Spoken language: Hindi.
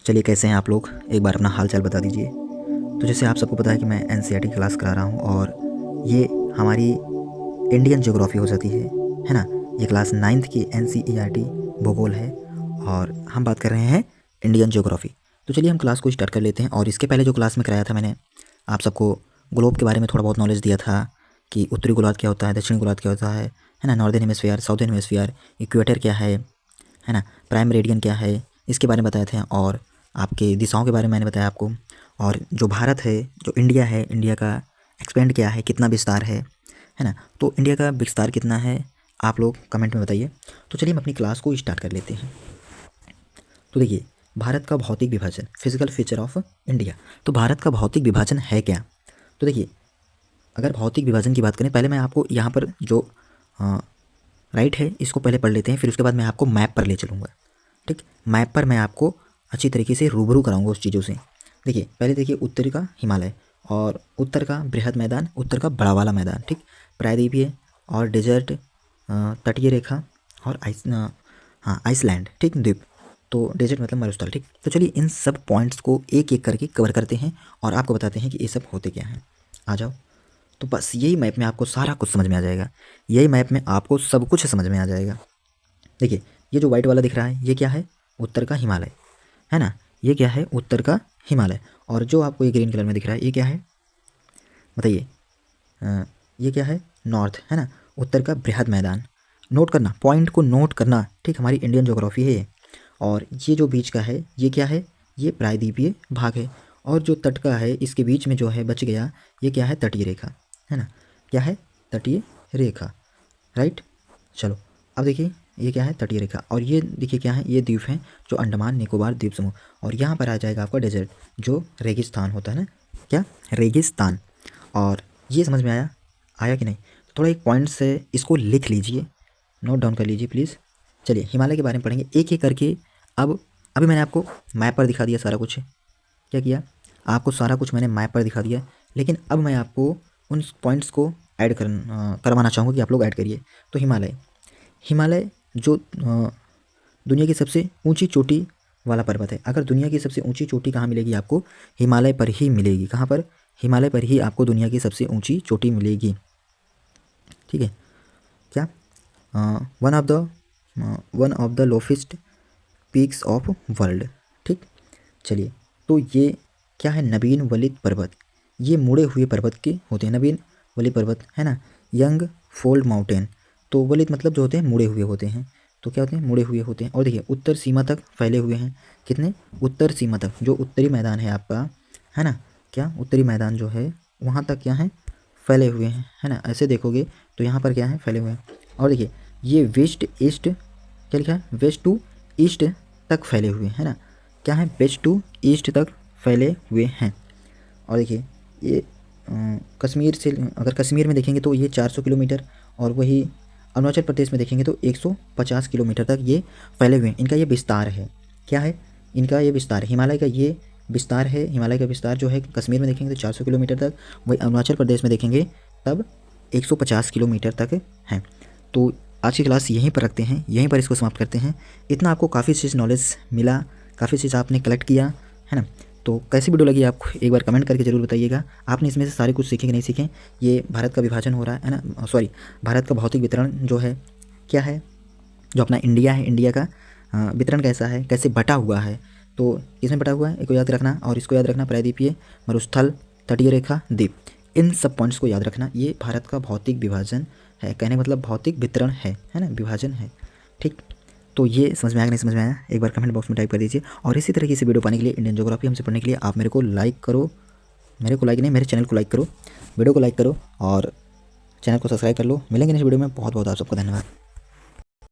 चलिए कैसे हैं आप लोग, एक बार अपना हाल चाल बता दीजिए। तो जैसे आप सबको पता है कि मैं एनसीईआरटी क्लास करा रहा हूँ और ये हमारी इंडियन ज्योग्राफी हो जाती है ना। ये क्लास 9th की एनसीईआरटी भूगोल है और हम बात कर रहे हैं इंडियन ज्योग्राफी। तो चलिए हम क्लास को स्टार्ट कर लेते हैं। और इसके पहले जो क्लास में कराया था मैंने आप सबको ग्लोब के बारे में थोड़ा बहुत नॉलेज दिया था कि उत्तरी गोलार्ध क्या होता है, दक्षिणी गोलार्ध क्या होता है ना, northern hemisphere, southern hemisphere, equator क्या है ना, प्राइम मेरिडियन क्या है, इसके बारे में बताए थे। और आपके दिशाओं के बारे में मैंने बताया आपको। और जो भारत है, जो इंडिया है, इंडिया का एक्सपेंड क्या है, कितना विस्तार है ना। तो इंडिया का विस्तार कितना है आप लोग कमेंट में बताइए। तो चलिए हम अपनी क्लास को स्टार्ट कर लेते हैं। तो देखिए, भारत का भौतिक विभाजन, फिजिकल फीचर ऑफ इंडिया। तो भारत का भौतिक विभाजन है क्या? तो देखिए, अगर भौतिक विभाजन की बात करें, पहले मैं आपको यहाँ पर जो राइट है इसको पहले पढ़ लेते हैं, फिर उसके बाद मैं आपको मैप पर ले चलूँगा। ठीक, मैप पर मैं आपको अच्छी तरीके से रूबरू कराऊंगा उस चीज़ों से। देखिए, पहले देखिए उत्तरी का हिमालय और उत्तर का बृहद मैदान, उत्तर का बड़ा वाला मैदान, ठीक, प्रायद्वीपीय और डेजर्ट, तटीय रेखा और आइसलैंड, ठीक, द्वीप। तो डेजर्ट मतलब मरुस्थल, ठीक। तो चलिए इन सब पॉइंट्स को एक एक करके कवर करते हैं और आपको बताते हैं कि ये सब होते क्या हैं। आ जाओ। तो बस यही मैप में आपको सारा कुछ समझ में आ जाएगा, यही मैप में आपको सब कुछ समझ में आ जाएगा। देखिए, ये जो वाइट वाला दिख रहा है ये क्या है? उत्तर का हिमालय है ना। ये क्या है? उत्तर का हिमालय। और जो आपको ये ग्रीन कलर में दिख रहा है ये क्या है बताइए? ये क्या है? नॉर्थ है ना, उत्तर का बृहद मैदान। नोट करना, पॉइंट को नोट करना, ठीक, हमारी इंडियन ज्योग्राफी है ये। और ये जो बीच का है ये क्या है? ये प्रायद्वीपीय भाग है। और जो तट का है इसके बीच में जो है बच गया, ये क्या है? तटीय रेखा है ना। क्या है? तटीय रेखा, राइट। चलो अब देखिए, ये क्या है? तटीय रेखा। और ये देखिए क्या है? ये द्वीप हैं जो अंडमान निकोबार द्वीप समूह। और यहाँ पर आ जाएगा आपका डेजर्ट, जो रेगिस्तान होता है ना। क्या? रेगिस्तान। और ये समझ में आया? आया कि नहीं? तो थोड़ा एक पॉइंट से इसको लिख लीजिए, नोट डाउन कर लीजिए प्लीज़। चलिए हिमालय के बारे में पढ़ेंगे एक एक करके। अब अभी मैंने आपको मैप पर दिखा दिया सारा कुछ। क्या किया? आपको सारा कुछ मैंने मैप पर दिखा दिया, लेकिन अब मैं आपको उन पॉइंट्स को ऐड करवाना चाहूँगा कि आप लोग ऐड करिए। तो हिमालय, हिमालय जो दुनिया की सबसे ऊंची चोटी वाला पर्वत है। अगर दुनिया की सबसे ऊंची चोटी कहाँ मिलेगी आपको? हिमालय पर ही मिलेगी। कहाँ पर? हिमालय पर ही आपको दुनिया की सबसे ऊंची चोटी मिलेगी, ठीक है। क्या? One of the lowest peaks of world, ठीक। चलिए, तो ये क्या है? नवीन वलित पर्वत। ये मुड़े हुए पर्वत के होते हैं, नवीन वलित पर्वत है ना। यंग फोल्ड माउंटेन, तो वलित मतलब जो होते हैं मुड़े हुए होते हैं। तो क्या होते हैं? मुड़े हुए होते हैं। और देखिए उत्तर सीमा तक फैले हुए हैं। कितने? उत्तर सीमा तक, जो उत्तरी मैदान है आपका, है ना। क्या? उत्तरी मैदान जो है वहाँ तक क्या है? फैले हुए हैं, है ना। ऐसे देखोगे तो यहाँ पर क्या है? फैले हुए हैं। और देखिए ये वेस्ट ईस्ट, क्या लिखा है? वेस्ट टू ईस्ट तक फैले हुए हैं, है ना। क्या है? वेस्ट टू ईस्ट तक फैले हुए हैं। और देखिए ये कश्मीर से, अगर कश्मीर में देखेंगे तो ये 400 किलोमीटर, और वही अरुणाचल प्रदेश में देखेंगे तो 150 किलोमीटर तक ये फैले हुए हैं। इनका ये विस्तार है। क्या है? इनका ये विस्तार, हिमालय का ये विस्तार है। हिमालय का विस्तार जो है कश्मीर में देखेंगे तो 400 किलोमीटर तक, वही अरुणाचल प्रदेश में देखेंगे तब 150 किलोमीटर तक है। तो आज की क्लास यहीं पर रखते हैं, यहीं पर इसको समाप्त करते हैं। इतना आपको काफ़ी चीज़ नॉलेज मिला, काफ़ी चीज़ आपने कलेक्ट किया, है ना। तो कैसी वीडियो लगी आपको एक बार कमेंट करके ज़रूर बताइएगा। आपने इसमें से सारे कुछ सीखे कि नहीं सीखे? ये भारत का विभाजन हो रहा है ना, सॉरी, भारत का भौतिक वितरण जो है क्या है, जो अपना इंडिया है, इंडिया का वितरण कैसा है, कैसे बटा हुआ है। तो इसमें बटा हुआ है, इसको याद रखना। और इसको याद रखना, प्रायद्वीपीय, मरुस्थल, तटीय रेखा, द्वीप, इन सब पॉइंट्स को याद रखना। ये भारत का भौतिक विभाजन है, कहने मतलब भौतिक वितरण है ना, विभाजन है, ठीक। तो ये समझ में आया कि नहीं समझ में आया? एक बार कमेंट बॉक्स में टाइप कर दीजिए। और इसी तरीके से वीडियो पाने के लिए, इंडियन ज्योग्राफी हमसे पढ़ने के लिए आप मेरे को लाइक करो, मेरे को लाइक नहीं, मेरे चैनल को लाइक करो, वीडियो को लाइक करो और चैनल को सब्सक्राइब कर लो। मिलेंगे नेक्स्ट वीडियो में। बहुत बहुत आप सबका धन्यवाद।